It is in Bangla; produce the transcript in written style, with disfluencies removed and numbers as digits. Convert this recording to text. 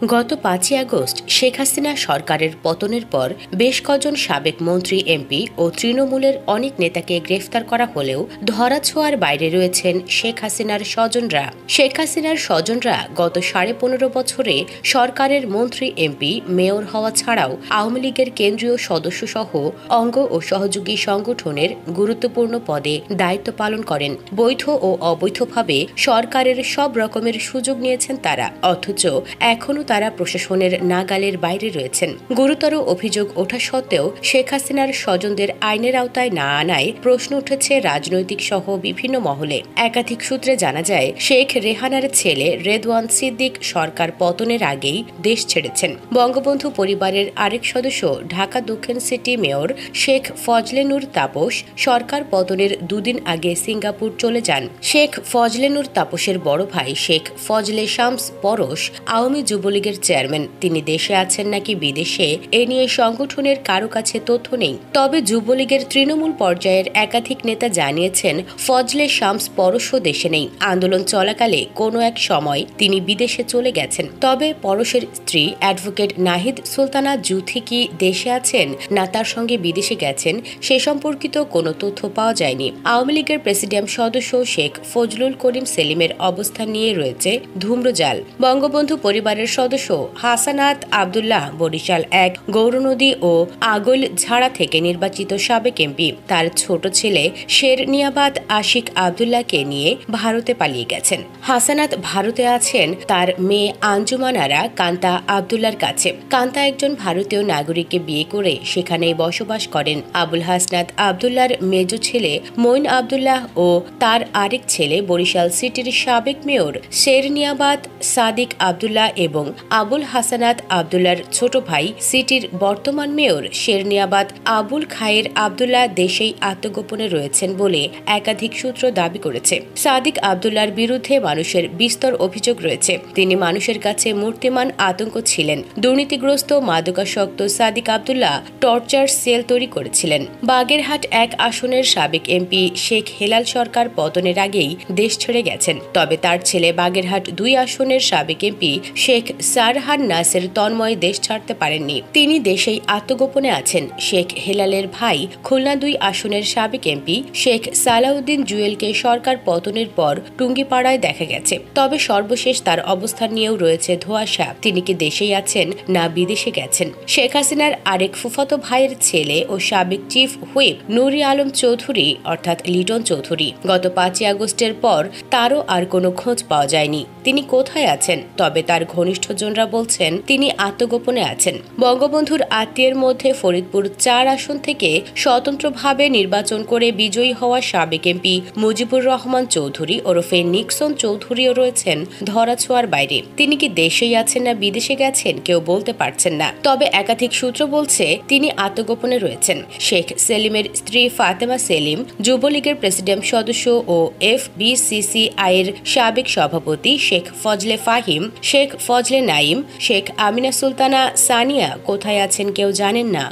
গত ৫ই আগস্ট শেখ হাসিনা সরকারের পতনের পর বেশ কজন সাবেক মন্ত্রী, এমপি ও তৃণমূলের অনেক নেতাকে গ্রেফতার করা হলেও ধরাছোঁয়ার বাইরে রয়েছেন শেখ হাসিনার স্বজনরা। শেখ হাসিনার স্বজনরা গত ১৫.৫ বছরে সরকারের মন্ত্রী, এমপি, মেয়র হওয়া ছাড়াও আওয়ামী লীগের কেন্দ্রীয় সদস্যসহ অঙ্গ ও সহযোগী সংগঠনের গুরুত্বপূর্ণ পদে দায়িত্ব পালন করেন। বৈধ ও অবৈধভাবে সরকারের সব রকমের সুযোগ নিয়েছেন তারা, অথচ এখনও তারা প্রশাসনের নাগালের বাইরে রয়েছেন। গুরুতর অভিযোগ ওঠা সত্ত্বেও শেখ হাসিনার স্বজনদের আইনের আওতায় না আনায় প্রশ্ন উঠেছে রাজনৈতিক সহ বিভিন্ন মহলে। একাধিক সূত্রে জানা যায়, শেখ রেহানার ছেলে রেদওয়ান সিদ্দিক সরকার পতনের আগেই দেশ ছেড়েছেন। বঙ্গবন্ধু পরিবারের আরেক সদস্য ঢাকা দক্ষিণ সিটি মেয়র শেখ ফজলে নূর তাপস সরকার পতনের দুদিন আগে সিঙ্গাপুর চলে যান। শেখ ফজলে নূর তাপসের বড় ভাই শেখ ফজলে শামস পরশ আওয়ামী যুবলীগের চেয়ারম্যান। তিনি দেশে আছেন নাকি বিদেশে এ নিয়ে সংগঠনের কারো কাছে তথ্য নেই। তবে যুবলীগের তৃণমূল পর্যায়ের একাধিক নেতা জানিয়েছেন, ফজলে শামস পরশও দেশে নেই। আন্দোলন চলাকালে কোনো এক সময় তিনি বিদেশে চলে গেছেন। তবে পরশের স্ত্রী অ্যাডভোকেট নাহিদ সুলতানা জুথি কি দেশে আছেন না তার সঙ্গে বিদেশে গেছেন সে সম্পর্কিত কোনো তথ্য পাওয়া যায়নি। আওয়ামী লীগের প্রেসিডিয়াম সদস্য শেখ ফজলুল করিম সেলিমের অবস্থান নিয়ে রয়েছে ধূম্রজাল। বঙ্গবন্ধু পরিবারের সদস্য হাসানাত আবদুল্লাহ বরিশাল এক গৌরনদী ও আগৈলঝাড়া থেকে নির্বাচিত সাবেক এমপি, তার ছোট ছেলে শেরনিয়াবাদ আশিক আবদুল্লাহকে নিয়ে ভারতে পালিয়ে গেছেন। হাসানাত ভারতে আছেন তার মেয়ে আঞ্জুমান আরা কান্তা আবদুল্লার কাছে। কান্তা একজন ভারতীয় নাগরিককে বিয়ে করে সেখানেই বসবাস করেন। আবুল হাসনাত আবদুল্লার মেজ ছেলে মঈন আবদুল্লাহ ও তার আরেক ছেলে বরিশাল সিটির সাবেক মেয়র শেরনিয়াবাদ সাদিক আবদুল্লাহ এবং আবুল হাসানাত আবদুল্লার ছোট ভাই সিটির বর্তমান মেয়র শেরনিয়াবাদ আবুল খায়ের আবদুল্লাহ দেশেই আত্মগোপনে রয়েছেন বলে একাধিক সূত্র দাবি করেছে। সাদিক আবদুল্লার বিরুদ্ধে মানুষের বিস্তর অভিযোগ রয়েছে। তিনি মানুষের কাছে মূর্তিমান আতঙ্ক ছিলেন। দুর্নীতিগ্রস্ত মাদকাসক্ত সাদিক আবদুল্লাহ টর্চার সেল তৈরি করেছিলেন। বাগেরহাট এক আসনের সাবেক এমপি শেখ হেলাল সরকার পতনের আগেই দেশ ছেড়ে গেছেন। তবে তার ছেলে বাগেরহাট ২ আসনের সাবেক এমপি শেখ সারহান নাসের তন্ময় দেশ ছাড়তে পারেননি। তিনি দেশেই আত্মগোপনে আছেন। শেখ হেলালের ভাই খুলনা ২ আসনের সাবেক এমপি শেখ সালাউদ্দিন জুয়েলকে সরকার পতনের পর টুঙ্গিপাড়ায় দেখা গেছে। তবে সর্বশেষ তার অবস্থান নিয়েও রয়েছে ধোঁয়াশা। তিনি কি দেশেই আছেন না বিদেশে গেছেন। শেখ হাসিনার আরেক ফুফাতো ভাইয়ের ছেলে ও সাবেক চিফ হুইপ নুরি আলম চৌধুরী অর্থাৎ লিটন চৌধুরী গত ৫ই আগস্টের পর তারও আর কোনো খোঁজ পাওয়া যায়নি। তিনি কোথায় আছেন? তবে তার ঘনিষ্ঠজনরা বলছেন তিনি আত্মগোপনে আছেন। বঙ্গবন্ধুর আত্মীয়ের মধ্যে ফরিদপুর ৪ আসন থেকে স্বতন্ত্রভাবে নির্বাচন করে বিজয়ী হওয়া সাবেক এমপি মুজিবুর রহমান চৌধুরী ওরফে নিক্সন চৌধুরীও রয়েছেন ধরাছোঁয়ার বাইরে। তিনি কি দেশেই আছেন না বিদেশে গেছেন কেউ বলতে পারছেন না। তবে একাধিক সূত্র বলছে তিনি আত্মগোপনে রয়েছেন। শেখ সেলিমের স্ত্রী ফাতেমা সেলিম, যুবলীগের প্রেসিডিয়াম সদস্য ও FBCCI এর সাবেক সভাপতি শেখ ফজলে ফাহিম, শেখ ফজলে নাইম, শেখ আমিনা সুলতানা সানিয়া কোথায় আছেন কেউ জানেন না।